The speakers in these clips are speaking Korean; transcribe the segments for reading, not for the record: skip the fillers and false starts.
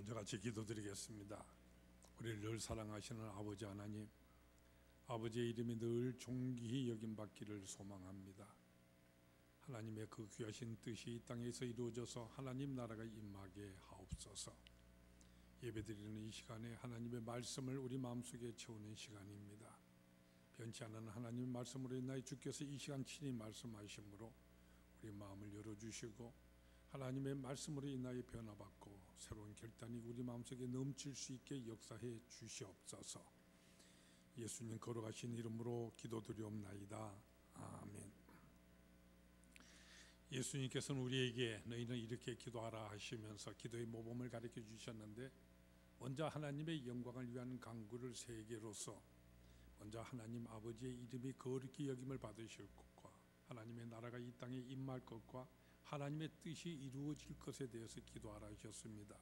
먼저 같이 기도드리겠습니다. 우리를 늘 사랑하시는 아버지 하나님, 아버지의 이름이 늘 존귀히 여김받기를 소망합니다. 하나님의 그 귀하신 뜻이 이 땅에서 이루어져서 하나님 나라가 임하게 하옵소서. 예배드리는 이 시간에 하나님의 말씀을 우리 마음속에 채우는 시간입니다. 변치 않는 하나님의 말씀으로 인하여 주께서 이 시간 친히 말씀하심으로 우리 마음을 열어주시고 하나님의 말씀으로 인하여 변화받고 새로운 결단이 우리 마음속에 넘칠 수 있게 역사해 주시옵소서. 예수님 거룩하신 이름으로 기도드리옵나이다. 아멘. 예수님께서는 우리에게 너희는 이렇게 기도하라 하시면서 기도의 모범을 가르쳐 주셨는데, 먼저 하나님의 영광을 위한 간구를 3개로서 먼저 하나님 아버지의 이름이 거룩히 여김을 받으실 것과 하나님의 나라가 이 땅에 임할 것과 하나님의 뜻이 이루어질 것에 대해서 기도하라 하셨습니다.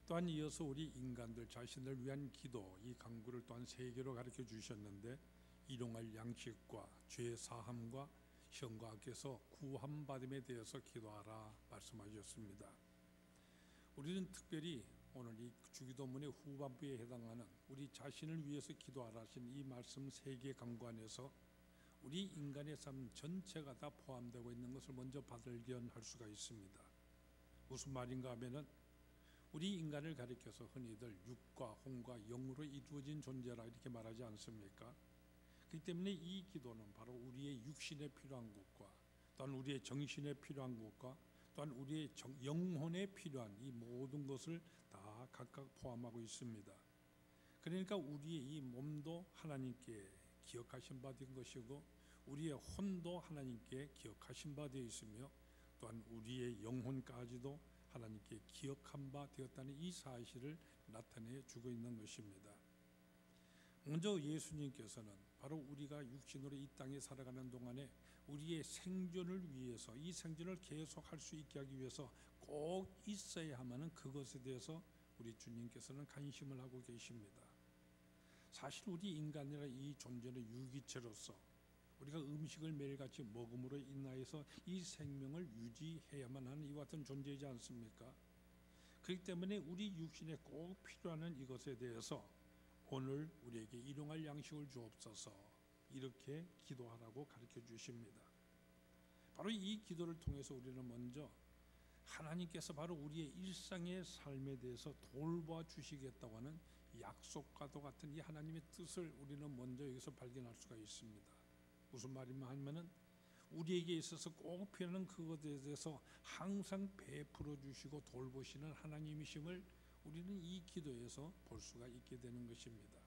또한 이어서 우리 인간들 자신을 위한 기도, 이 간구를 또한 3개로 가르쳐 주셨는데, 일용할 양식과 죄 사함과 형과 악에서 구함받음에 대해서 기도하라 말씀하셨습니다. 우리는 특별히 오늘 이 주기도문의 후반부에 해당하는 우리 자신을 위해서 기도하라 하신 이 말씀 3개 간구 안에서 우리 인간의 삶 전체가 다 포함되고 있는 것을 먼저 발견할 수가 있습니다. 무슨 말인가 하면은 우리 인간을 가리켜서 흔히들 육과 혼과 영으로 이루어진 존재라 이렇게 말하지 않습니까? 그렇기 때문에 이 기도는 바로 우리의 육신에 필요한 것과 또한 우리의 정신에 필요한 것과 또한 우리의 영혼에 필요한 이 모든 것을 다 각각 포함하고 있습니다. 그러니까 우리의 이 몸도 하나님께 기억하신 바 된 것이고 우리의 혼도 하나님께 기억하신 바 되어 있으며 또한 우리의 영혼까지도 하나님께 기억한 바 되었다는 이 사실을 나타내 주고 있는 것입니다. 먼저 예수님께서는 바로 우리가 육신으로 이 땅에 살아가는 동안에 우리의 생존을 위해서, 이 생존을 계속할 수 있게 하기 위해서 꼭 있어야 하는 그것에 대해서 우리 주님께서는 관심을 하고 계십니다. 사실 우리 인간이라 이 존재는 유기체로서 우리가 음식을 매일같이 먹음으로 인하여서 이 생명을 유지해야만 하는 이와 같은 존재이지 않습니까? 그렇기 때문에 우리 육신에 꼭 필요한 이것에 대해서 오늘 우리에게 일용할 양식을 주옵소서, 이렇게 기도하라고 가르쳐 주십니다. 바로 이 기도를 통해서 우리는 먼저 하나님께서 바로 우리의 일상의 삶에 대해서 돌봐 주시겠다고 하는 약속과도 같은 이 하나님의 뜻을 우리는 먼저 여기서 발견할 수가 있습니다. 무슨 말이냐 하면은 우리에게 있어서 꼭 필요한 그것에 대해서 항상 베풀어 주시고 돌보시는 하나님이심을 우리는 이 기도에서 볼 수가 있게 되는 것입니다.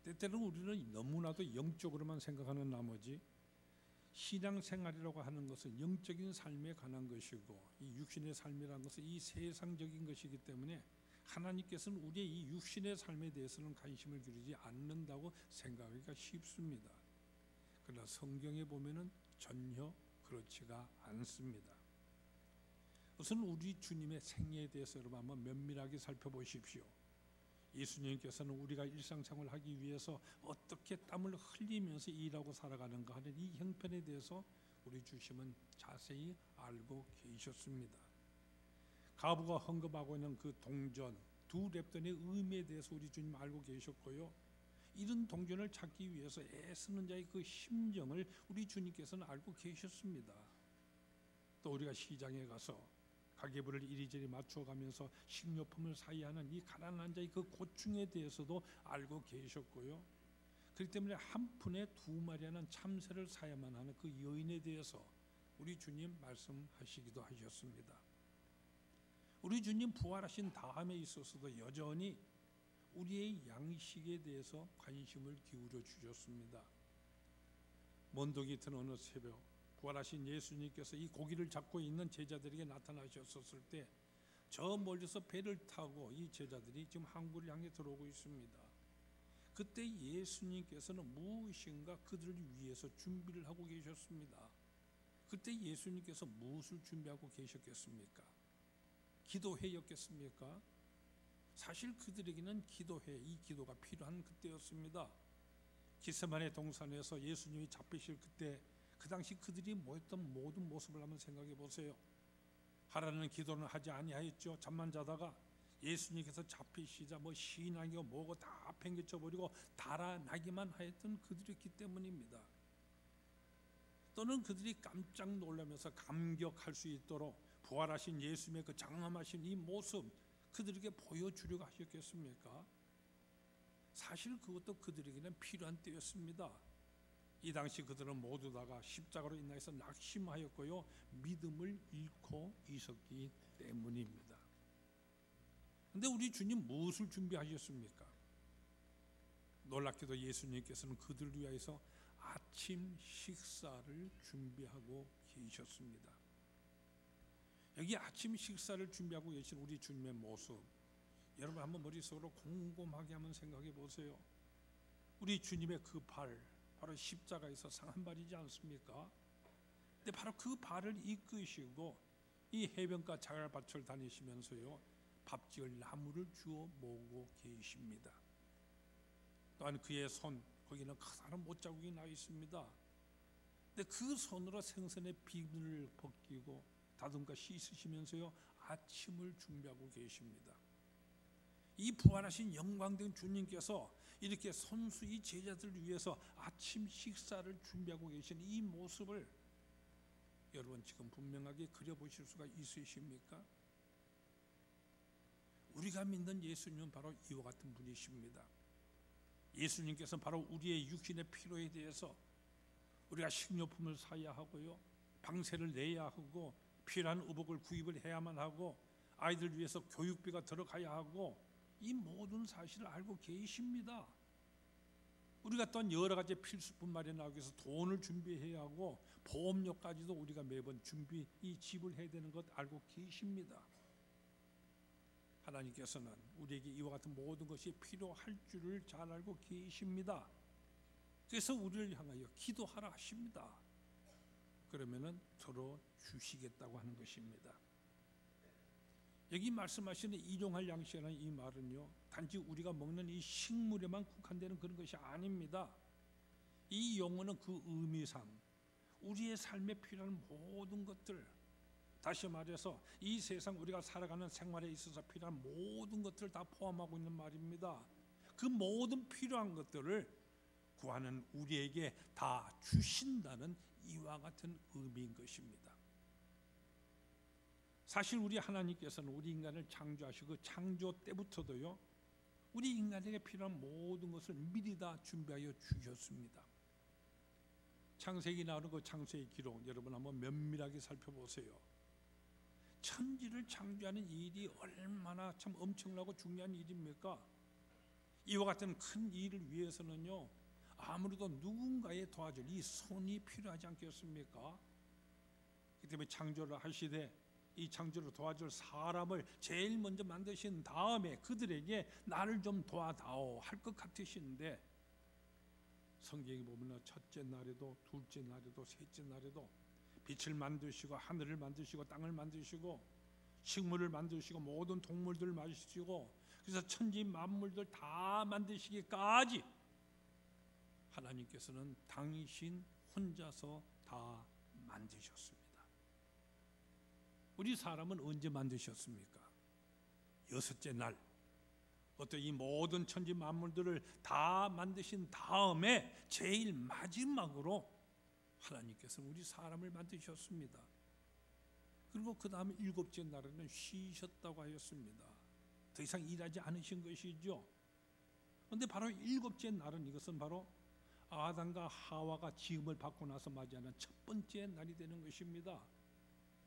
때때로는 우리는 너무나도 영적으로만 생각하는 나머지 신앙생활이라고 하는 것은 영적인 삶에 관한 것이고 이 육신의 삶이라는 것은 이 세상적인 것이기 때문에 하나님께서는 우리의 이 육신의 삶에 대해서는 관심을 기울이지 않는다고 생각하기가 쉽습니다. 그러나 성경에 보면은 전혀 그렇지가 않습니다. 우선 우리 주님의 생애에 대해서 여러분 한번 면밀하게 살펴보십시오. 예수님께서는 우리가 일상생활을 하기 위해서 어떻게 땀을 흘리면서 일하고 살아가는가 하는 이 형편에 대해서 우리 주님은 자세히 알고 계셨습니다. 가부가 헌금하고 있는 그 동전, 2렙돈의 의미에 대해서 우리 주님 알고 계셨고요, 이런 동전을 찾기 위해서 애쓰는 자의 그 심정을 우리 주님께서는 알고 계셨습니다. 또 우리가 시장에 가서 가계부를 이리저리 맞춰가면서 식료품을 사야 하는 이 가난한 자의 그 고충에 대해서도 알고 계셨고요, 그렇기 때문에 한 푼에 2마리 하는 참새를 사야만 하는 그 여인에 대해서 우리 주님 말씀하시기도 하셨습니다. 우리 주님 부활하신 다음에 있어서도 여전히 우리의 양식에 대해서 관심을 기울여 주셨습니다. 먼독이 든 어느 새벽 부활하신 예수님께서 이 고기를 잡고 있는 제자들에게 나타나셨을 때 저 멀리서 배를 타고 이 제자들이 지금 항구를 향해 들어오고 있습니다. 그때 예수님께서는 무엇인가 그들을 위해서 준비를 하고 계셨습니다. 그때 예수님께서 무엇을 준비하고 계셨겠습니까? 기도회였겠습니까? 사실 그들에게는 기도회, 이 기도가 필요한 그때였습니다. 겟세마네 동산에서 예수님이 잡히실 그때, 그 당시 그들이 모였던 모든 모습을 한번 생각해 보세요. 하라는 기도는 하지 아니하였죠. 잠만 자다가 예수님께서 잡히시자 뭐 신앙이고 뭐고 다 팽개쳐 버리고 달아나기만 하였던 그들이었기 때문입니다. 또는 그들이 깜짝 놀라면서 감격할 수 있도록 부활하신 예수님의 그 장엄하신 이 모습 그들에게 보여주려고 하셨겠습니까? 사실 그것도 그들에게는 필요한 때였습니다. 이 당시 그들은 모두 다가 십자가로 인하여서 낙심하였고요, 믿음을 잃고 있었기 때문입니다. 그런데 우리 주님 무엇을 준비하셨습니까? 놀랍게도 예수님께서는 그들을 위하여서 아침 식사를 준비하고 계셨습니다. 여기 아침 식사를 준비하고 계신 우리 주님의 모습, 여러분 한번 머릿속으로 곰곰하게 한번 생각해 보세요. 우리 주님의 그 발, 바로 십자가에서 상한 발이지 않습니까? 근데 바로 그 발을 이끄시고 이 해변가 자갈밭을 다니시면서요, 밥 지을 나무를 주워 모으고 계십니다. 또한 그의 손, 거기는 커다란 못자국이 나 있습니다. 근데 그 손으로 생선의 비늘을 벗기고 다듬과 씻으시면서요, 아침을 준비하고 계십니다. 이 부활하신 영광된 주님께서 이렇게 손수이 제자들을 위해서 아침 식사를 준비하고 계신 이 모습을 여러분 지금 분명하게 그려보실 수가 있으십니까? 우리가 믿는 예수님은 바로 이와 같은 분이십니다. 예수님께서 바로 우리의 육신의 필요에 대해서 우리가 식료품을 사야 하고요, 방세를 내야 하고, 필요한 의복을 구입을 해야만 하고, 아이들 위해서 교육비가 들어가야 하고, 이 모든 사실을 알고 계십니다. 우리가 또한 여러 가지 필수품 마련하기 위해서 돈을 준비해야 하고, 보험료까지도 우리가 매번 지불해야 되는 것 알고 계십니다. 하나님께서는 우리에게 이와 같은 모든 것이 필요할 줄을 잘 알고 계십니다. 그래서 우리를 향하여 기도하라 하십니다. 그러면은 들어주시겠다고 하는 것입니다. 여기 말씀하시는 일용할 양식이라는 이 말은요, 단지 우리가 먹는 이 식물에만 국한되는 그런 것이 아닙니다. 이 용어는 그 의미상 우리의 삶에 필요한 모든 것들, 다시 말해서 이 세상 우리가 살아가는 생활에 있어서 필요한 모든 것들을 다 포함하고 있는 말입니다. 그 모든 필요한 것들을 구하는 우리에게 다 주신다는 이와 같은 의미인 것입니다. 사실 우리 하나님께서는 우리 인간을 창조하시고 창조 때부터도요, 우리 인간에게 필요한 모든 것을 미리 다 준비하여 주셨습니다. 창세기 나오는 그 창세기 기록 여러분 한번 면밀하게 살펴보세요. 천지를 창조하는 일이 얼마나 참 엄청나고 중요한 일입니까? 이와 같은 큰 일을 위해서는요, 아무래도 누군가의 도와줄 이 손이 필요하지 않겠습니까? 그렇기 때문에 창조를 하시되 이 창조를 도와줄 사람을 제일 먼저 만드신 다음에 그들에게 나를 좀 도와다오 할 것 같으신데, 성경에 보면 첫째 날에도 둘째 날에도 셋째 날에도 빛을 만드시고 하늘을 만드시고 땅을 만드시고 식물을 만드시고 모든 동물들을 만드시고, 그래서 천지 만물들 다 만드시기까지 하나님께서는 당신 혼자서 다 만드셨습니다. 우리 사람은 언제 만드셨습니까? 여섯째 날, 어떤 이 모든 천지 만물들을 다 만드신 다음에 제일 마지막으로 하나님께서는 우리 사람을 만드셨습니다. 그리고 그 다음에 일곱째 날에는 쉬셨다고 하였습니다. 더 이상 일하지 않으신 것이죠. 그런데 바로 일곱째 날은, 이것은 바로 아담과 하와가 지음을 받고 나서 맞이하는 첫 번째 날이 되는 것입니다.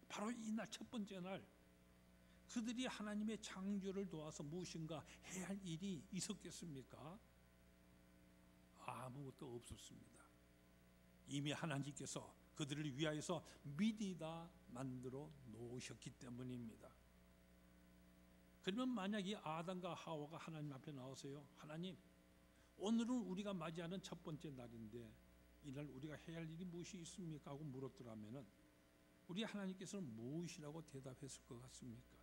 바로 이 날, 첫 번째 날, 그들이 하나님의 창조를 도와서 무엇인가 해야 할 일이 있었겠습니까? 아무것도 없었습니다. 이미 하나님께서 그들을 위하여서 미리 다 만들어 놓으셨기 때문입니다. 그러면 만약 이 아담과 하와가 하나님 앞에 나와서요, 하나님, 오늘은 우리가 맞이하는 첫 번째 날인데 이날 우리가 해야 할 일이 무엇이 있습니까? 하고 물었더라면 우리 하나님께서는 무엇이라고 대답했을 것 같습니까?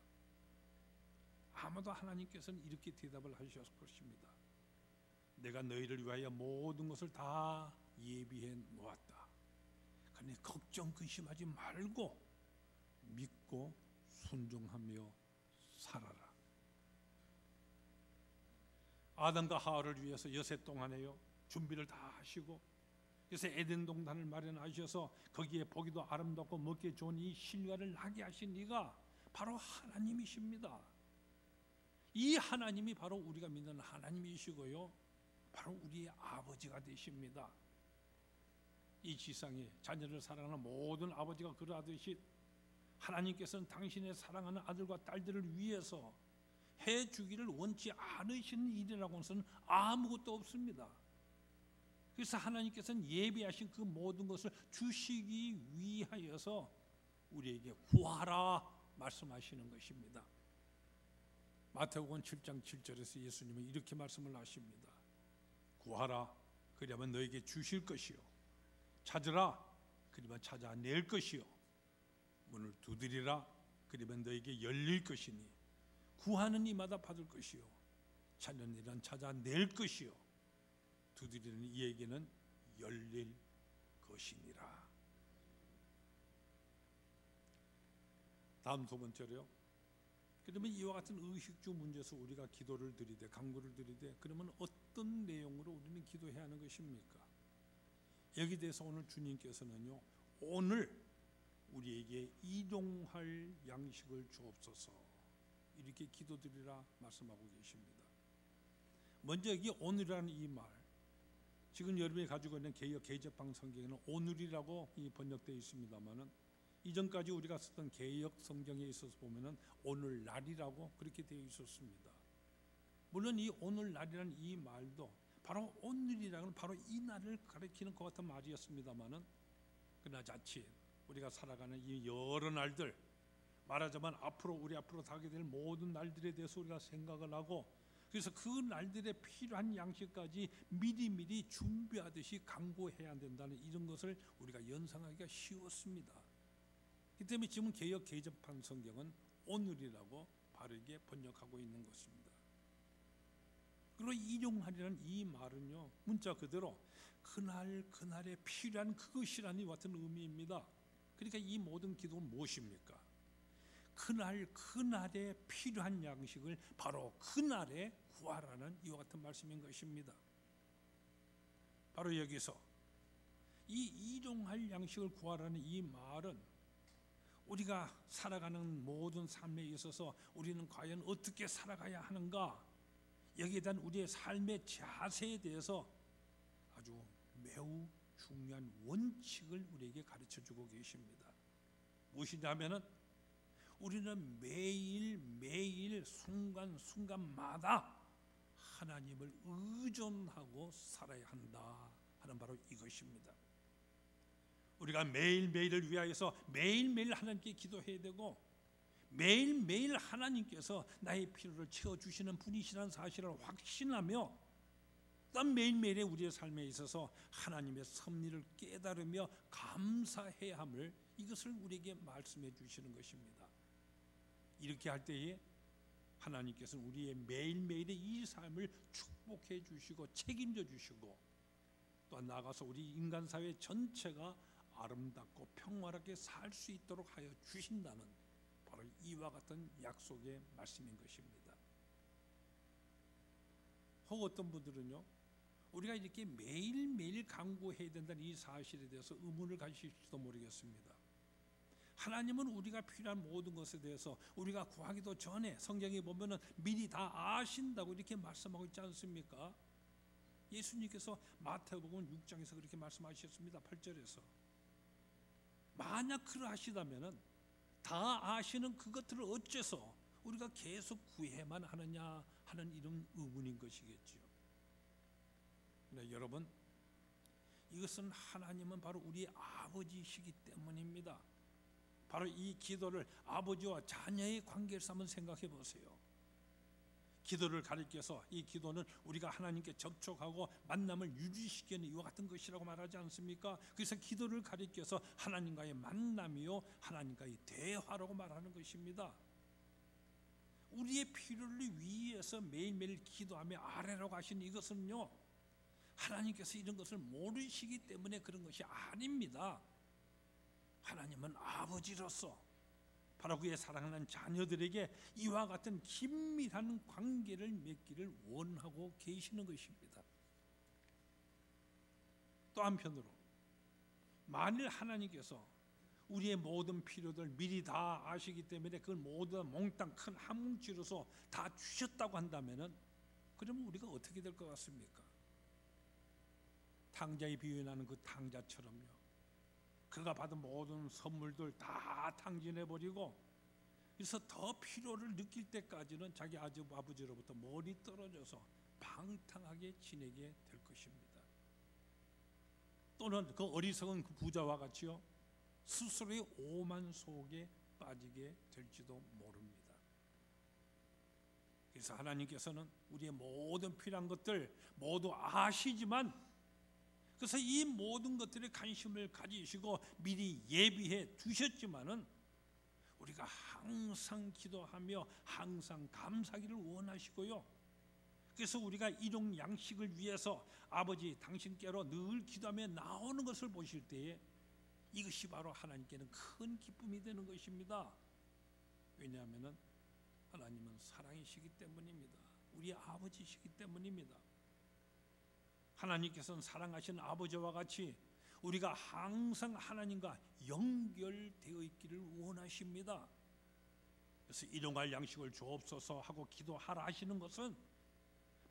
아마도 하나님께서는 이렇게 대답을 하셨을 것입니다. 내가 너희를 위하여 모든 것을 다 예비해 놓았다. 그러니 걱정 근심하지 말고 믿고 순종하며 살아라. 아담과 하와를 위해서 여세 동안에요 준비를 다 하시고, 그래서 에덴 동산을 마련하셔서 거기에 보기도 아름답고 먹기 좋은 이 실과를 나게 하신 이가 바로 하나님이십니다. 이 하나님이 바로 우리가 믿는 하나님이시고요, 바로 우리의 아버지가 되십니다. 이 지상에 자녀를 사랑하는 모든 아버지가 그러하듯이 하나님께서는 당신의 사랑하는 아들과 딸들을 위해서 해주기를 원치 않으시는 일이라고는 아무것도 없습니다. 그래서 하나님께서는 예비하신 그 모든 것을 주시기 위하여서 우리에게 구하라 말씀하시는 것입니다. 마태복음 7장 7절에서 예수님은 이렇게 말씀을 하십니다. 구하라, 그리하면 너에게 주실 것이요, 찾으라, 그리하면 찾아낼 것이요, 문을 두드리라, 그리하면 너에게 열릴 것이니, 구하는 이마다 받을 것이요, 찾는 이란 찾아낼 것이요, 두드리는 이에게는 열릴 것이니라. 다음 두 번째로요, 그러면 이와 같은 의식주 문제에서 우리가 기도를 드리되 간구를 드리되 그러면 어떤 내용으로 우리는 기도해야 하는 것입니까? 여기 대해서 오늘 주님께서는요, 오늘 우리에게 일용할 양식을 주옵소서 이렇게 기도드리라 말씀하고 계십니다. 먼저 여기 오늘이라는 이 말, 지금 여러분이 가지고 있는 개역 개제방 성경에는 오늘이라고 번역되어 있습니다만은 이전까지 우리가 쓰던 개역 성경에 있어서 보면은 오늘날이라고 그렇게 되어 있었습니다. 물론 이 오늘날이라는 이 말도 바로 오늘이라는 바로 이 날을 가리키는 것 같은 말이었습니다만은, 그러나 자칫 우리가 살아가는 이 여러 날들, 말하자면 우리 앞으로 다가게 될 모든 날들에 대해서 우리가 생각을 하고, 그래서 그 날들에 필요한 양식까지 미리미리 준비하듯이 간구해야 된다는 이런 것을 우리가 연상하기가 쉬웠습니다. 그 때문에 지금 개역 개정판 성경은 오늘이라고 바르게 번역하고 있는 것입니다. 그리고 일용하리라는 이 말은요, 문자 그대로 그날에 필요한 그것이라는 같은 의미입니다. 그러니까 이 모든 기도는 무엇입니까? 그날에 필요한 양식을 바로 그날에 구하라는 이와 같은 말씀인 것입니다. 바로 여기서 이 일용할 양식을 구하라는 이 말은 우리가 살아가는 모든 삶에 있어서 우리는 과연 어떻게 살아가야 하는가, 여기에 대한 우리의 삶의 자세에 대해서 아주 매우 중요한 원칙을 우리에게 가르쳐주고 계십니다. 무엇이냐면은 우리는 매일 순간마다 하나님을 의존하고 살아야 한다 하는 바로 이것입니다. 우리가 매일매일을 위하여서 매일매일 하나님께 기도해야 되고, 매일매일 하나님께서 나의 필요를 채워주시는 분이시라는 사실을 확신하며, 또 매일매일의 우리의 삶에 있어서 하나님의 섭리를 깨달으며 감사해야 함을, 이것을 우리에게 말씀해 주시는 것입니다. 이렇게 할 때에 하나님께서는 우리의 매일매일의 이 삶을 축복해 주시고 책임져 주시고, 또 나아가서 우리 인간사회 전체가 아름답고 평화롭게 살 수 있도록 하여 주신다는 바로 이와 같은 약속의 말씀인 것입니다. 혹 어떤 분들은요, 우리가 이렇게 매일매일 간구해야 된다는 이 사실에 대해서 의문을 가지실지도 모르겠습니다. 하나님은 우리가 필요한 모든 것에 대해서 우리가 구하기도 전에 성경에 보면은 미리 다 아신다고 이렇게 말씀하고 있지 않습니까? 예수님께서 마태복음 6장에서 그렇게 말씀하셨습니다. 8절에서 만약 그러하시다면은 다 아시는 그것들을 어째서 우리가 계속 구해만 하느냐 하는 이런 의문인 것이겠지요. 네, 여러분, 이것은 하나님은 바로 우리의 아버지이시기 때문입니다. 바로 이 기도를 아버지와 자녀의 관계에서 한번 생각해 보세요. 기도를 가리켜서 이 기도는 우리가 하나님께 접촉하고 만남을 유지시키는 이와 같은 것이라고 말하지 않습니까? 그래서 기도를 가리켜서 하나님과의 만남이요, 하나님과의 대화라고 말하는 것입니다. 우리의 필요를 위해서 매일매일 기도하며 아뢰라고 하신 이것은요, 하나님께서 이런 것을 모르시기 때문에 그런 것이 아닙니다. 하나님은 아버지로서 바로 그의 사랑하는 자녀들에게 이와 같은 긴밀한 관계를 맺기를 원하고 계시는 것입니다. 또 한편으로 만일 하나님께서 우리의 모든 필요들 미리 다 아시기 때문에 그걸 모두 몽땅 큰 한 뭉치로서 다 주셨다고 한다면은 그러면 우리가 어떻게 될 것 같습니까? 탕자에 비유하는 그 탕자처럼요. 그가 받은 모든 선물들 다 탕진해버리고 그래서 더 필요를 느낄 때까지는 자기 아버지로부터 멀리 떨어져서 방탕하게 지내게 될 것입니다. 또는 그 어리석은 그 부자와 같이요, 스스로의 오만 속에 빠지게 될지도 모릅니다. 그래서 하나님께서는 우리의 모든 필요한 것들 모두 아시지만, 그래서 이 모든 것들에 관심을 가지시고 미리 예비해 두셨지만은 우리가 항상 기도하며 항상 감사하기를 원하시고요. 그래서 우리가 일용 양식을 위해서 아버지 당신께로 늘 기도하며 나오는 것을 보실 때에 이것이 바로 하나님께는 큰 기쁨이 되는 것입니다. 왜냐하면 하나님은 사랑이시기 때문입니다. 우리 아버지시기 때문입니다. 하나님께서는 사랑하시는 아버지와 같이 우리가 항상 하나님과 연결되어 있기를 원하십니다. 그래서 일용할 양식을 주옵소서 하고 기도하라 하시는 것은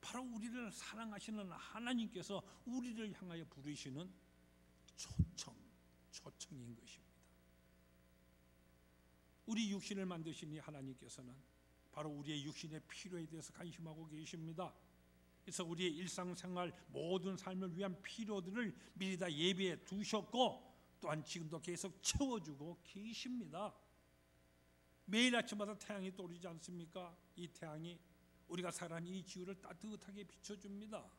바로 우리를 사랑하시는 하나님께서 우리를 향하여 부르시는 초청인 것입니다. 우리 육신을 만드신 이 하나님께서는 바로 우리의 육신의 필요에 대해서 관심하고 계십니다. 그래서 우리의 일상생활 모든 삶을 위한 필요들을 미리 다 예비해 두셨고 또한 지금도 계속 채워주고 계십니다. 매일 아침마다 태양이 떠오르지 않습니까? 이 태양이 우리가 살아가는 이 지구를 따뜻하게 비춰줍니다.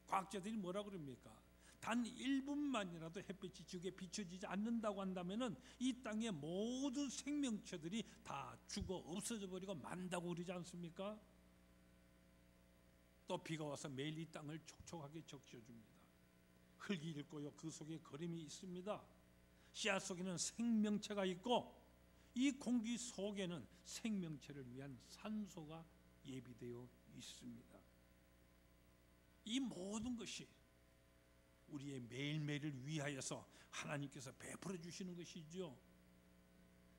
과학자들이 뭐라 그럽니까? 단 1분만이라도 햇빛이 지구에 비춰지지 않는다고 한다면은 이 땅의 모든 생명체들이 다 죽어 없어져 버리고 만다고 그러지 않습니까? 또 비가 와서 매일 이 땅을 촉촉하게 적셔줍니다. 흙이 있고요, 그 속에 거름이 있습니다. 씨앗 속에는 생명체가 있고 이 공기 속에는 생명체를 위한 산소가 예비되어 있습니다. 이 모든 것이 우리의 매일매일을 위하여서 하나님께서 베풀어 주시는 것이죠.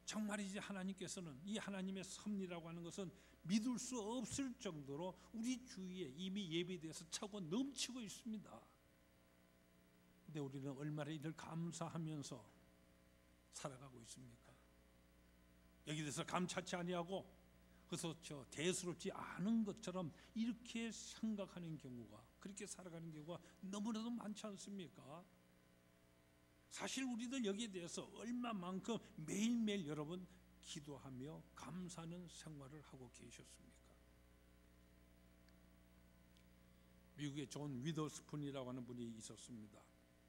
정말이지 하나님께서는 이 하나님의 섭리라고 하는 것은 믿을 수 없을 정도로 우리 주위에 이미 예비되어서 차고 넘치고 있습니다. 근데 우리는 얼마나 이를 감사하면서 살아가고 있습니까? 여기 대해서 감차치 아니하고 그래서 대수롭지 않은 것처럼 이렇게 생각하는 경우가, 그렇게 살아가는 경우가 너무나도 많지 않습니까? 사실 우리들 여기에 대해서 얼마만큼 매일매일 여러분 기도하며 감사하는 생활을 하고 계셨습니까? 미국의 존 위더스푼이라고 하는 분이 있었습니다.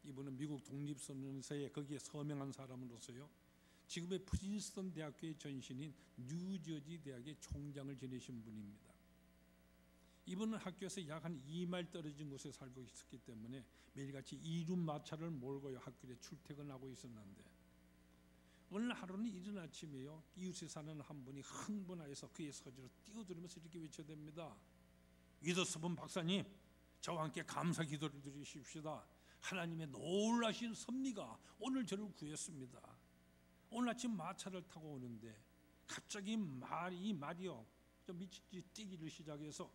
이분은 미국 독립선언서에 거기에 서명한 사람으로서요, 지금의 프린스턴 대학교의 전신인 뉴저지 대학의 총장을 지내신 분입니다. 이분은 학교에서 약 한 2마일 떨어진 곳에 살고 있었기 때문에 매일같이 이륜 마차를 몰고요 학교에 출퇴근하고 있었는데, 오늘 하루는 이른 아침에요, 이웃에 사는 한 분이 흥분하여서 그의 서재로 뛰어들면서 이렇게 외쳐댑니다. 위더스푼 박사님, 저와 함께 감사 기도를 드리십시다. 하나님의 놀라신 섭리가 오늘 저를 구했습니다. 오늘 아침 마차를 타고 오는데 갑자기 이 말이요 좀 미치지 뛰기를 시작해서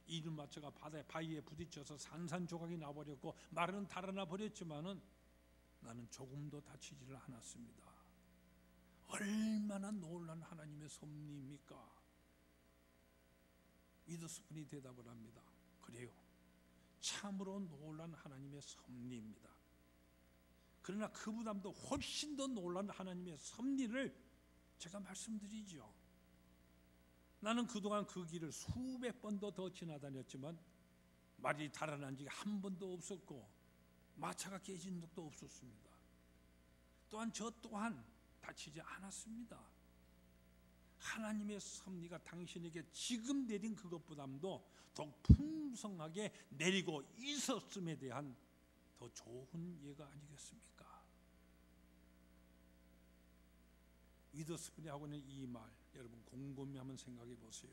이륜 마차가 바위에 부딪혀서 산산조각이 나버렸고 말은 달아나 버렸지만은 나는 조금도 다치지를 않았습니다. 얼마나 놀란 하나님의 섭리입니까? 위더스푼이 대답을 합니다. 그래요, 참으로 놀란 하나님의 섭리입니다. 그러나 그보다도 훨씬 더 놀란 하나님의 섭리를 제가 말씀드리죠. 나는 그동안 그 길을 수백 번도 더 지나다녔지만 말이 달아난 적이 한 번도 없었고 마차가 깨진 적도 없었습니다. 또한 저 또한 다치지 않았습니다. 하나님의 섭리가 당신에게 지금 내린 그것보다도 더욱 풍성하게 내리고 있었음에 대한 더 좋은 예가 아니겠습니까? 위더스푼이 하고 있는 이 말, 여러분 곰곰이 한번 생각해 보세요.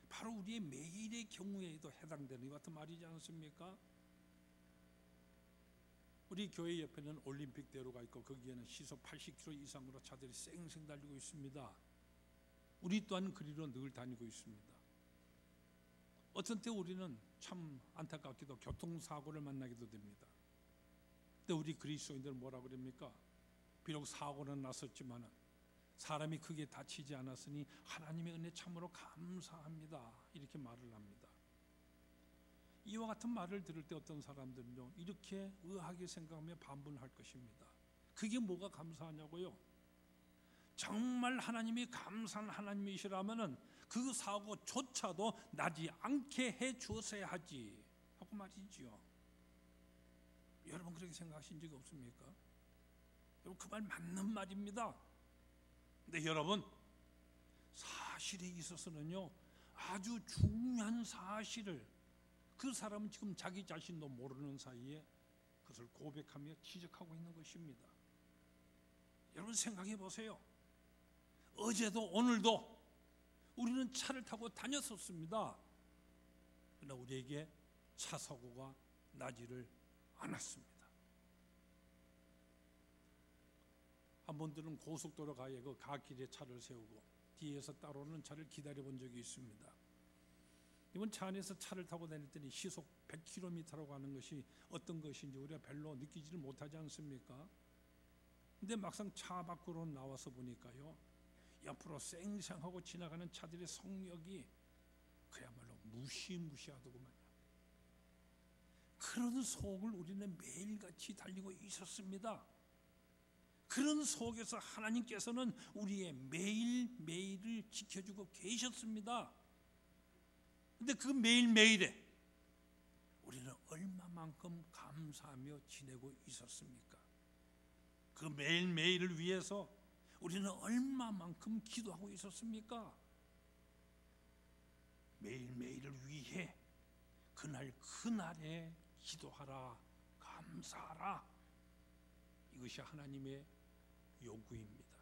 바로 우리의 매일의 경우에도 해당되는 이 같은 말이지 않습니까? 우리 교회 옆에는 올림픽대로가 있고 거기에는 시속 80km 이상으로 차들이 쌩쌩 달리고 있습니다. 우리 또한 그리로 늘 다니고 있습니다. 어떤 때 우리는 참 안타깝게도 교통사고를 만나기도 됩니다. 근데 우리 그리스도인들은 뭐라 그럽니까? 비록 사고는 났었지만 사람이 크게 다치지 않았으니 하나님의 은혜 참으로 감사합니다, 이렇게 말을 합니다. 이와 같은 말을 들을 때 어떤 사람들은요, 이렇게 의아하게 생각하며 반문할 것입니다. 그게 뭐가 감사하냐고요? 정말 하나님이 감사한 하나님이시라면은 그 사고조차도 나지 않게 해 주었어야 하지 하고 말이지요. 여러분 그렇게 생각하신 적이 없습니까? 여러분 그 말 맞는 말입니다. 근데 여러분, 사실에 있어서는요, 아주 중요한 사실을 그 사람은 지금 자기 자신도 모르는 사이에 그것을 고백하며 지적하고 있는 것입니다. 여러분 생각해 보세요. 어제도 오늘도 우리는 차를 타고 다녔었습니다. 그러나 우리에게 차 사고가 나지를 않았습니다. 한 번들은 고속도로 가에 그 갓길에 차를 세우고 뒤에서 따라오는 차를 기다려 본 적이 있습니다. 이번 차 안에서 차를 타고 다녔더니 시속 100km라고 하는 것이 어떤 것인지 우리가 별로 느끼지를 못하지 않습니까? 근데 막상 차 밖으로 나와서 보니까요, 옆으로 쌩쌩하고 지나가는 차들의 속력이 그야말로 무시무시하더구만요. 그런 속을 우리는 매일같이 달리고 있었습니다. 그런 속에서 하나님께서는 우리의 매일매일을 지켜주고 계셨습니다. 근데 그 매일매일에 우리는 얼마만큼 감사하며 지내고 있었습니까? 그 매일매일을 위해서 우리는 얼마만큼 기도하고 있었습니까? 매일매일을 위해 그날에 기도하라, 감사하라, 이것이 하나님의 요구입니다.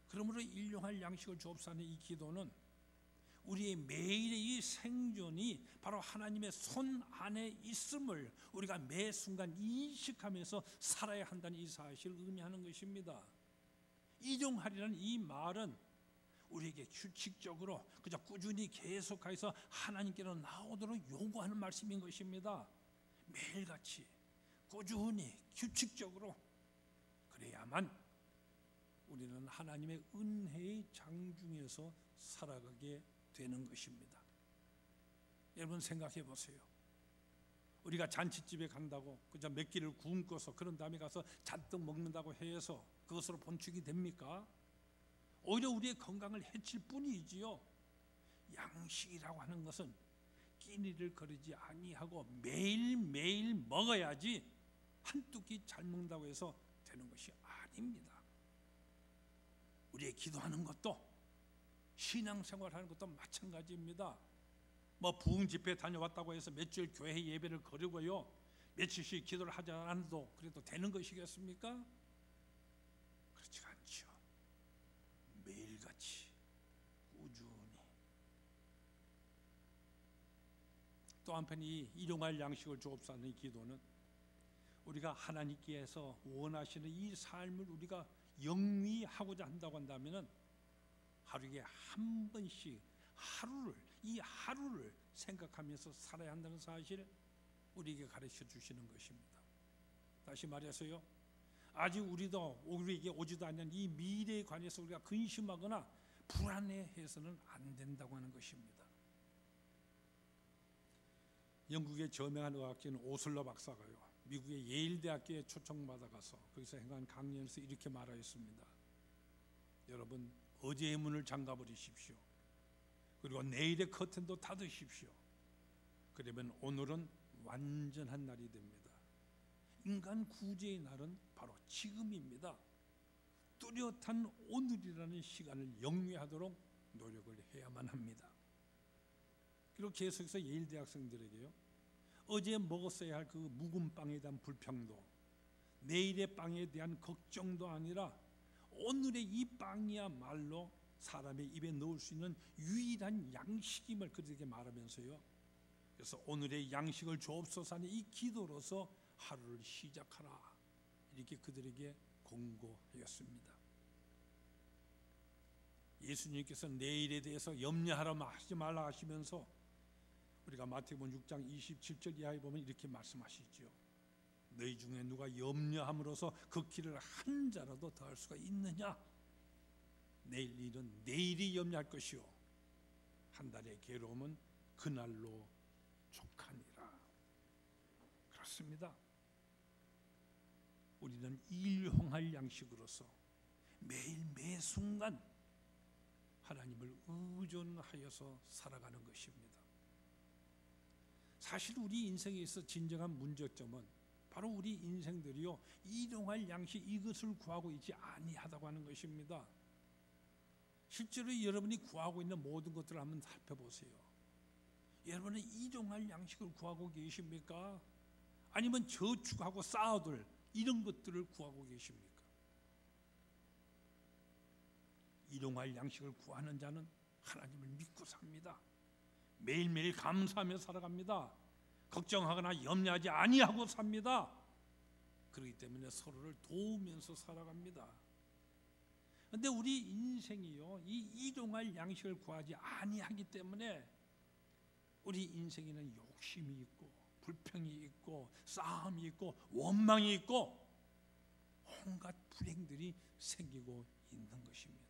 그러므로 일용할 양식을 주옵사는 이 기도는 우리의 매일의 이 생존이 바로 하나님의 손 안에 있음을 우리가 매 순간 인식하면서 살아야 한다는 이 사실을 의미하는 것입니다. 일용하리라는 이 말은 우리에게 규칙적으로 그저 꾸준히 계속해서 하나님께로 나오도록 요구하는 말씀인 것입니다. 매일같이 꾸준히 규칙적으로 그래야만 우리는 하나님의 은혜의 장중에서 살아가게 되는 것입니다. 여러분 생각해 보세요. 우리가 잔치집에 간다고 그저 몇 끼를 굶고서 그런 다음에 가서 잔뜩 먹는다고 해서 그것으로 본축이 됩니까? 오히려 우리의 건강을 해칠 뿐이지요. 양식이라고 하는 것은 끼니를 거르지 아니하고 매일매일 먹어야지 한두 끼 잘 먹는다고 해서 되는 것이 아닙니다. 우리의 기도하는 것도 신앙생활하는 것도 마찬가지입니다. 뭐 부흥 집회 다녀왔다고 해서 며칠 교회 예배를 거르고요, 며칠씩 기도를 하지 않아도 그래도 되는 것이겠습니까? 그렇지 않죠. 매일같이 꾸준히. 또 한편 이 일용할 양식을 주옵사는 이 기도는 우리가 하나님께서 원하시는 이 삶을 우리가 영위하고자 한다고 한다면은 하루에 한 번씩 이 하루를 생각하면서 살아야 한다는 사실을 우리에게 가르쳐 주시는 것입니다. 다시 말해서요, 아직 우리에게 오지도 않는 이 미래에 관해서 우리가 근심하거나 불안해해서는 안 된다고 하는 것입니다. 영국의 저명한 의학자인 오슬러 박사가요, 미국의 예일대학교에 초청받아 가서 거기서 행한 강연에서 이렇게 말하였습니다. 여러분, 어제의 문을 잠가버리십시오. 그리고 내일의 커튼도 닫으십시오. 그러면 오늘은 완전한 날이 됩니다. 인간 구제의 날은 바로 지금입니다. 뚜렷한 오늘이라는 시간을 영위하도록 노력을 해야만 합니다. 그리고 계속해서 예일 대학생들에게요, 어제 먹었어야 할 그 묵은 빵에 대한 불평도, 내일의 빵에 대한 걱정도 아니라 오늘의 이 빵이야말로 사람의 입에 넣을 수 있는 유일한 양식임을 그들에게 말하면서요, 그래서 오늘의 양식을 주옵소서 하는 이 기도로서 하루를 시작하라, 이렇게 그들에게 권고하였습니다. 예수님께서 내일에 대해서 염려하지 말라 하시면서 우리가 마태복음 6장 27절 이하에 보면 이렇게 말씀하시죠. 너희 중에 누가 염려함으로써 그 길을 한 자라도 더할 수가 있느냐? 내일 일은 내일이 염려할 것이요 한 달의 괴로움은 그날로 족하니라. 그렇습니다. 우리는 일용할 양식으로서 매일 매 순간 하나님을 의존하여서 살아가는 것입니다. 사실 우리 인생에 있어 진정한 문제점은 바로 우리 인생들이요, 일용할 양식 이것을 구하고 있지 아니하다고 하는 것입니다. 실제로 여러분이 구하고 있는 모든 것들을 한번 살펴보세요. 여러분은 일용할 양식을 구하고 계십니까? 아니면 저축하고 쌓아둘 이런 것들을 구하고 계십니까? 일용할 양식을 구하는 자는 하나님을 믿고 삽니다. 매일매일 감사하며 살아갑니다. 걱정하거나 염려하지 아니하고 삽니다. 그렇기 때문에 서로를 도우면서 살아갑니다. 그런데 우리 인생이요, 이 일용할 양식을 구하지 아니하기 때문에 우리 인생에는 욕심이 있고 불평이 있고 싸움이 있고 원망이 있고 온갖 불행들이 생기고 있는 것입니다.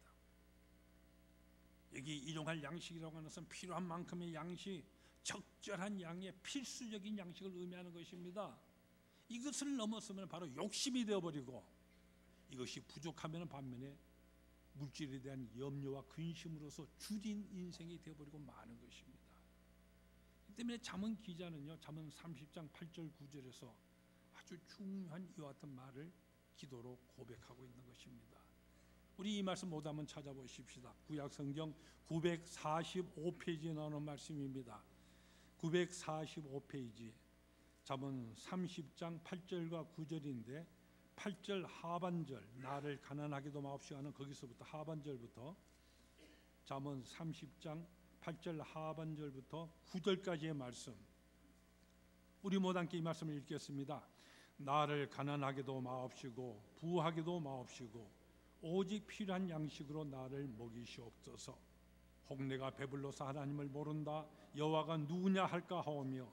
여기 일용할 양식이라고 하는 것은 필요한 만큼의 양식, 적절한 양의 필수적인 양식을 의미하는 것입니다. 이것을 넘어서면 바로 욕심이 되어버리고, 이것이 부족하면 반면에 물질에 대한 염려와 근심으로서 주린 인생이 되어버리고 마는 것입니다. 이 때문에 잠언 기자는요, 잠언 30장 8절 9절에서 아주 중요한 이와 같은 말을 기도로 고백하고 있는 것입니다. 우리 이 말씀 모두 한번 찾아보십시다. 구약성경 945페이지에 나오는 말씀입니다. 945페이지 잠언 30장 8절과 9절인데 8절 하반절, 나를 가난하게도 마옵시고 하는 거기서부터 하반절부터 잠언 30장 8절 하반절부터 9절까지의 말씀, 우리 모두 함께 이 말씀을 읽겠습니다. 나를 가난하게도 마옵시고 부하게도 마옵시고 오직 필요한 양식으로 나를 먹이시옵소서. 혹 내가 배불러서 하나님을 모른다 여호와가 누구냐 할까 하오며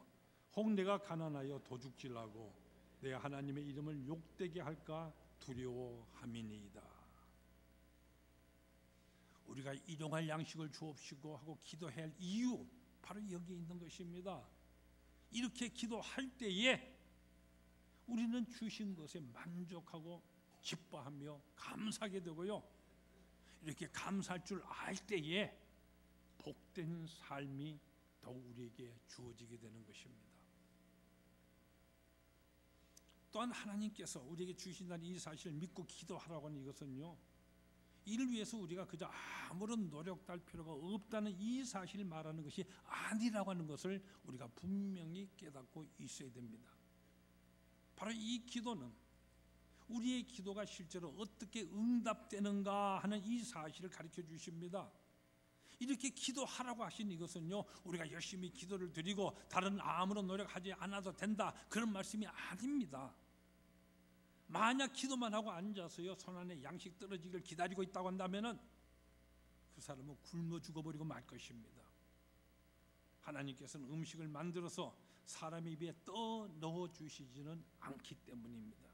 혹 내가 가난하여 도둑질하고 내 하나님의 이름을 욕되게 할까 두려워함이니이다. 우리가 일용할 양식을 주옵시고 하고 기도해야 할 이유, 바로 여기에 있는 것입니다. 이렇게 기도할 때에 우리는 주신 것에 만족하고 기뻐하며 감사하게 되고요, 이렇게 감사할 줄 알 때에 복된 삶이 더욱 우리에게 주어지게 되는 것입니다. 또한 하나님께서 우리에게 주신다는 이 사실을 믿고 기도하라고 하는 이것은요, 이를 위해서 우리가 그저 아무런 노력도 할 필요가 없다는 이 사실을 말하는 것이 아니라고 하는 것을 우리가 분명히 깨닫고 있어야 됩니다. 바로 이 기도는 우리의 기도가 실제로 어떻게 응답되는가 하는 이 사실을 가르쳐 주십니다. 이렇게 기도하라고 하신 이것은요, 우리가 열심히 기도를 드리고 다른 아무런 노력하지 않아도 된다, 그런 말씀이 아닙니다. 만약 기도만 하고 앉아서요 손 안에 양식 떨어지기를 기다리고 있다고 한다면은 그 사람은 굶어 죽어버리고 말 것입니다. 하나님께서는 음식을 만들어서 사람 입에 떠 넣어 주시지는 않기 때문입니다.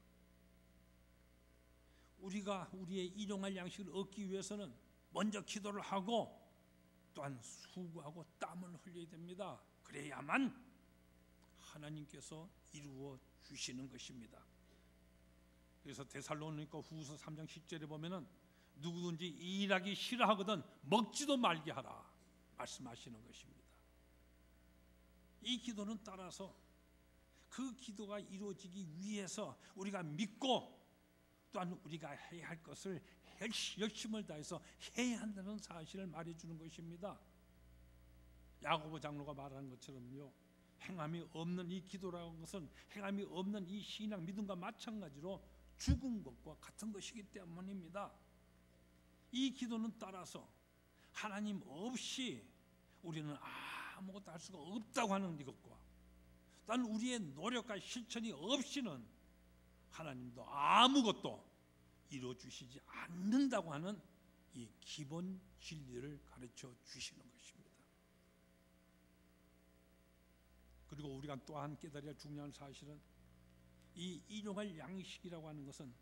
우리가 우리의 일용할 양식을 얻기 위해서는 먼저 기도를 하고 또한 수고하고 땀을 흘려야 됩니다. 그래야만 하나님께서 이루어 주시는 것입니다. 그래서 데살로니가 후서 3장 10절에 보면은 누구든지 일하기 싫어하거든 먹지도 말게 하라 말씀하시는 것입니다. 이 기도는 따라서 그 기도가 이루어지기 위해서 우리가 믿고 또한 우리가 해야 할 것을 열심을 다해서 해야 한다는 사실을 말해주는 것입니다. 야고보 장로가 말하는 것처럼요, 행함이 없는 이 기도라는 것은 행함이 없는 이 신앙 믿음과 마찬가지로 죽은 것과 같은 것이기 때문입니다. 이 기도는 따라서 하나님 없이 우리는 아무것도 할 수가 없다고 하는 이것과, 단 우리의 노력과 실천이 없이는 하나님도 아무것도 이루어주시지 않는다고 하는 이 기본 진리를 가르쳐 주시는 것입니다. 그리고 우리가 또한 깨달아야 할 중요한 사실은 이 일용할 양식이라고 하는 것은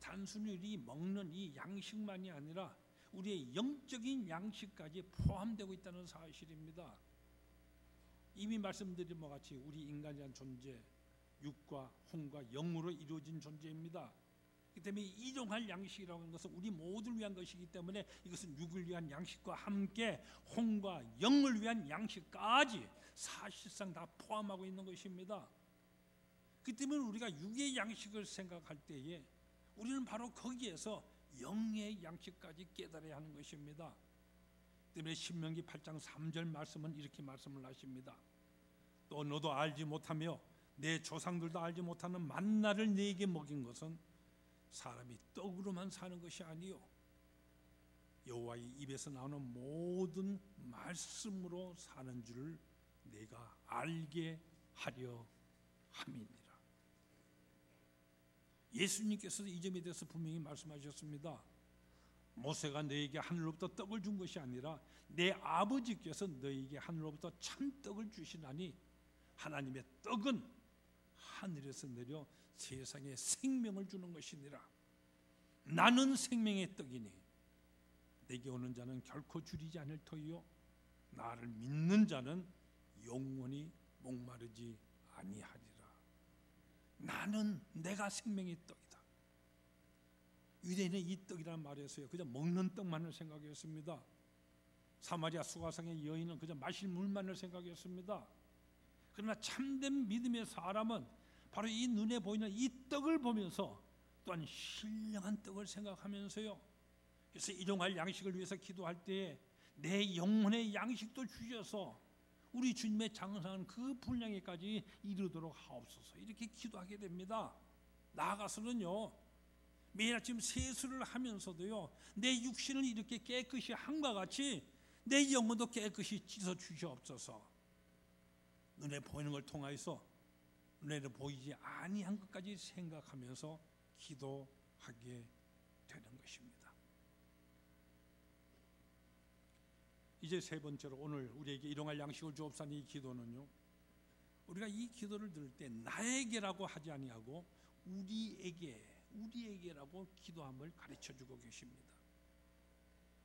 단순히 우리 먹는 이 양식만이 아니라 우리의 영적인 양식까지 포함되고 있다는 사실입니다. 이미 말씀드린 바와 같이 우리 인간이란 존재, 육과 혼과 영으로 이루어진 존재입니다. 그렇기 때문에 일용할 양식이라고 하는 것은 우리 모두를 위한 것이기 때문에 이것은 육을 위한 양식과 함께 혼과 영을 위한 양식까지 사실상 다 포함하고 있는 것입니다. 그렇기 때문에 우리가 육의 양식을 생각할 때에 우리는 바로 거기에서 영의 양식까지 깨달아야 하는 것입니다. 때문에 신명기 8장 3절 말씀은 이렇게 말씀을 하십니다. 또 너도 알지 못하며 내 조상들도 알지 못하는 만나를 네게 먹인 것은 사람이 떡으로만 사는 것이 아니요 여호와의 입에서 나오는 모든 말씀으로 사는 줄을 내가 알게 하려 함이니라. 예수님께서 이 점에 대해서 분명히 말씀하셨습니다. 모세가 너에게 하늘로부터 떡을 준 것이 아니라 내 아버지께서 너에게 하늘로부터 참떡을 주시나니 하나님의 떡은 하늘에서 내려 세상에 생명을 주는 것이니라. 나는 생명의 떡이니 내게 오는 자는 결코 줄이지 않을 터이요 나를 믿는 자는 영원히 목마르지 아니하리라. 나는 내가 생명의 떡이다. 유대인은 이 떡이라는 말에서요 그저 먹는 떡만을 생각했습니다. 사마리아 수가성의 여인은 그저 마실 물만을 생각했습니다. 그러나 참된 믿음의 사람은 바로 이 눈에 보이는 이 떡을 보면서 또한 신령한 떡을 생각하면서요, 그래서 일용할 양식을 위해서 기도할 때에 내 영혼의 양식도 주셔서 우리 주님의 장성한 그 분량에까지 이르도록 하옵소서, 이렇게 기도하게 됩니다. 나아가서는요 매일 아침 세수를 하면서도요 내 육신을 이렇게 깨끗이 함과 같이 내 영혼도 깨끗이 씻어 주시옵소서. 눈에 보이는 걸 통하여서 눈에 보이지 아니한 것까지 생각하면서 기도하게 되는 것입니다. 이제 세 번째로 오늘 우리에게 일용할 양식을 주옵사는 이 기도는요, 우리가 이 기도를 들을 때 나에게라고 하지 아니하고 우리에게라고 기도함을 가르쳐주고 계십니다.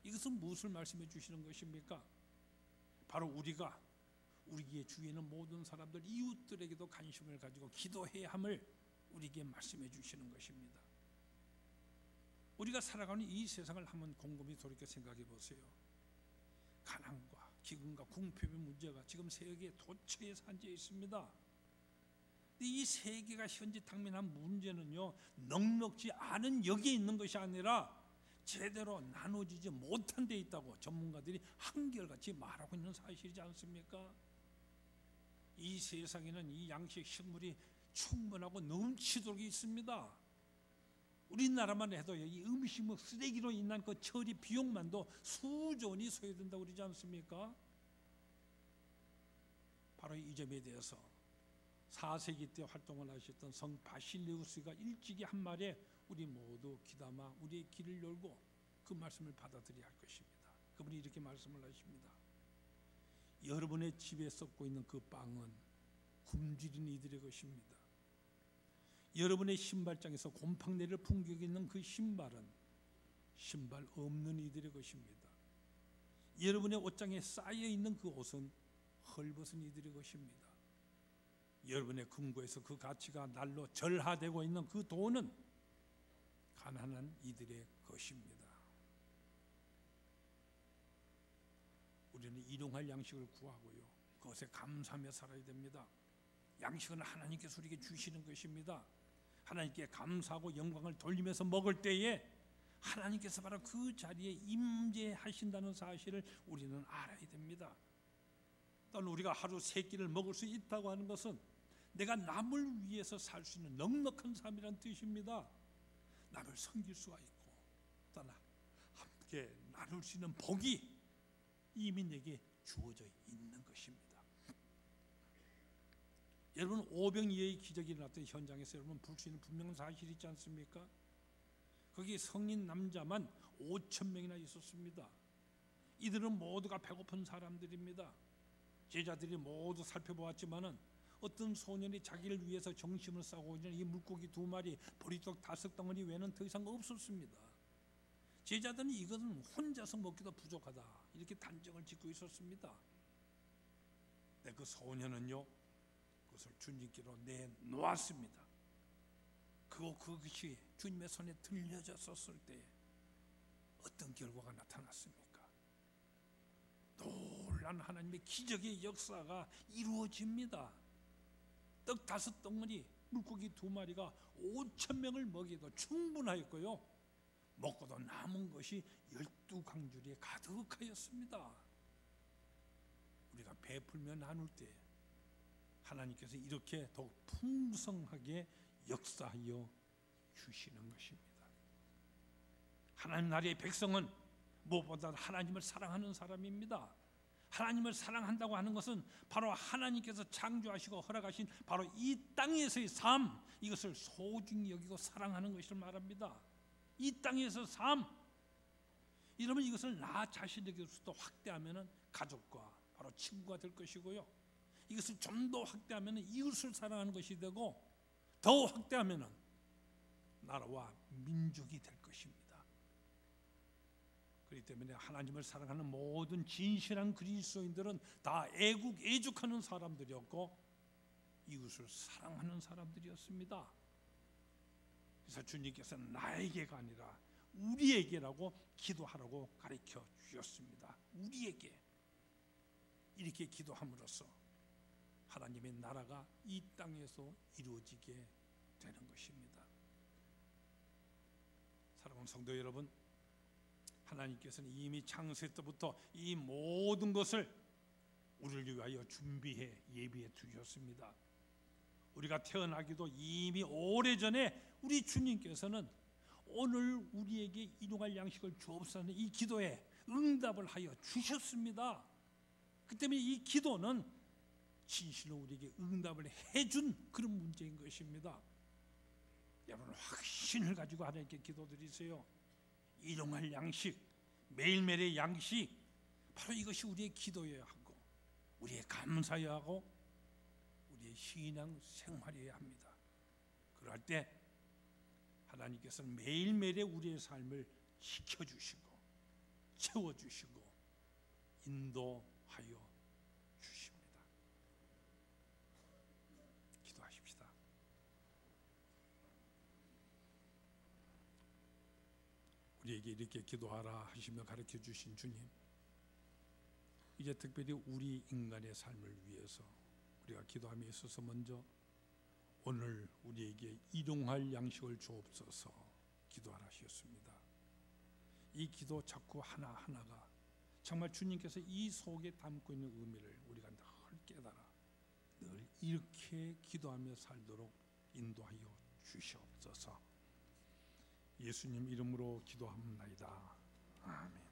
이것은 무엇을 말씀해 주시는 것입니까? 바로 우리가 우리의 주위에 있는 모든 사람들, 이웃들에게도 관심을 가지고 기도해야 함을 우리에게 말씀해 주시는 것입니다. 우리가 살아가는 이 세상을 한번 곰곰이 돌이켜 생각해 보세요. 가난과 기근과 궁핍의 문제가 지금 세계에 도처에 산재해 있습니다. 이 세계가 현재 당면한 문제는요 넉넉지 않은 여기에 있는 것이 아니라 제대로 나눠지지 못한 데 있다고 전문가들이 한결같이 말하고 있는 사실이지 않습니까? 이 세상에는 이 양식 식물이 충분하고 넘치도록 있습니다. 우리나라만 해도 이 음식물 쓰레기로 인한 그 처리 비용만도 수조 원이 소요된다고 그러지 않습니까? 바로 이 점에 대해서 4세기 때 활동을 하셨던 성 바실레우스가 일찍이 한 말에 우리 모두 귀담아 우리의 귀를 열고 그 말씀을 받아들여야 할 것입니다. 그분이 이렇게 말씀을 하십니다. 여러분의 집에 썩고 있는 그 빵은 굶주린 이들의 것입니다. 여러분의 신발장에서 곰팡내를 풍기고 있는 그 신발은 신발 없는 이들의 것입니다. 여러분의 옷장에 쌓여 있는 그 옷은 헐벗은 이들의 것입니다. 여러분의 금고에서 그 가치가 날로 절하되고 있는 그 돈은 가난한 이들의 것입니다. 우리는 일용할 양식을 구하고요 그것에 감사하며 살아야 됩니다. 양식은 하나님께서 우리에게 주시는 것입니다. 하나님께 감사하고 영광을 돌리면서 먹을 때에 하나님께서 바로 그 자리에 임재하신다는 사실을 우리는 알아야 됩니다. 또한 우리가 하루 세 끼를 먹을 수 있다고 하는 것은 내가 남을 위해서 살 수 있는 넉넉한 삶이라는 뜻입니다. 남을 섬길 수가 있고 또한 함께 나눌 수 있는 복이 이미 내게 주어져 있는 것입니다. 여러분, 오병이어의 기적이 일어났던 현장에서 여러분 볼 수 있는 분명한 사실이 있지 않습니까? 거기 성인 남자만 5,000명이나 있었습니다. 이들은 모두가 배고픈 사람들입니다. 제자들이 모두 살펴보았지만은 어떤 소년이 자기를 위해서 정심을 싸고 있는 이 물고기 2마리, 보리떡 5덩어리 외에는 더 이상 없었습니다. 제자들은 이것은 혼자서 먹기도 부족하다, 이렇게 단정을 짓고 있었습니다. 근데 그 소년은요, 그것을 주님께로 내놓았습니다. 그것이 주님의 손에 들려졌었을 때 어떤 결과가 나타났습니까? 놀란 하나님의 기적의 역사가 이루어집니다. 떡 5덩어리, 물고기 2마리가 5,000명을 먹이도 충분하였고요, 먹고도 남은 것이 12강줄에 가득하였습니다. 우리가 베풀며 나눌 때 하나님께서 이렇게 더욱 풍성하게 역사하여 주시는 것입니다. 하나님 나라의 백성은 무엇보다 하나님을 사랑하는 사람입니다. 하나님을 사랑한다고 하는 것은 바로 하나님께서 창조하시고 허락하신 바로 이 땅에서의 삶, 이것을 소중히 여기고 사랑하는 것을 말합니다. 이 땅에서 삶, 이러면 이것을 나 자신에게서도 확대하면 가족과 바로 친구가 될 것이고요, 이것을 좀 더 확대하면 이웃을 사랑하는 것이 되고, 더 확대하면 나라와 민족이 될 것입니다. 그렇기 때문에 하나님을 사랑하는 모든 진실한 그리스도인들은 다 애국애죽하는 사람들이었고 이웃을 사랑하는 사람들이었습니다. 그래서 주님께서는 나에게가 아니라 우리에게라고 기도하라고 가르쳐 주셨습니다. 우리에게. 이렇게 기도함으로써 하나님의 나라가 이 땅에서 이루어지게 되는 것입니다. 사랑하는 성도 여러분, 하나님께서는 이미 창세 때부터 이 모든 것을 우리를 위하여 준비해 예비해 두셨습니다. 우리가 태어나기도 이미 오래전에 우리 주님께서는 오늘 우리에게 일용할 양식을 주옵소서 이 기도에 응답을 하여 주셨습니다. 그 때문에 이 기도는 진실로 우리에게 응답을 해준 그런 문제인 것입니다. 여러분, 확신을 가지고 하나님께 기도드리세요. 일용할 양식, 매일매일의 양식, 바로 이것이 우리의 기도여야 하고 우리의 감사여야 하고 우리의 신앙 생활이어야 합니다. 그럴 때 하나님께서는 매일매일의 우리의 삶을 지켜주시고 채워주시고 인도하여 주십니다. 기도하십시다. 우리에게 이렇게 기도하라 하시며 가르쳐 주신 주님, 이제 특별히 우리 인간의 삶을 위해서 우리가 기도함에 있어서 먼저 오늘 우리에게 일용할 양식을 주옵소서 기도하라 하셨습니다. 이 기도 자꾸 하나하나가 정말 주님께서 이 속에 담고 있는 의미를 우리가 늘 깨달아 늘 이렇게 기도하며 살도록 인도하여 주시옵소서. 예수님 이름으로 기도합니다. 아멘.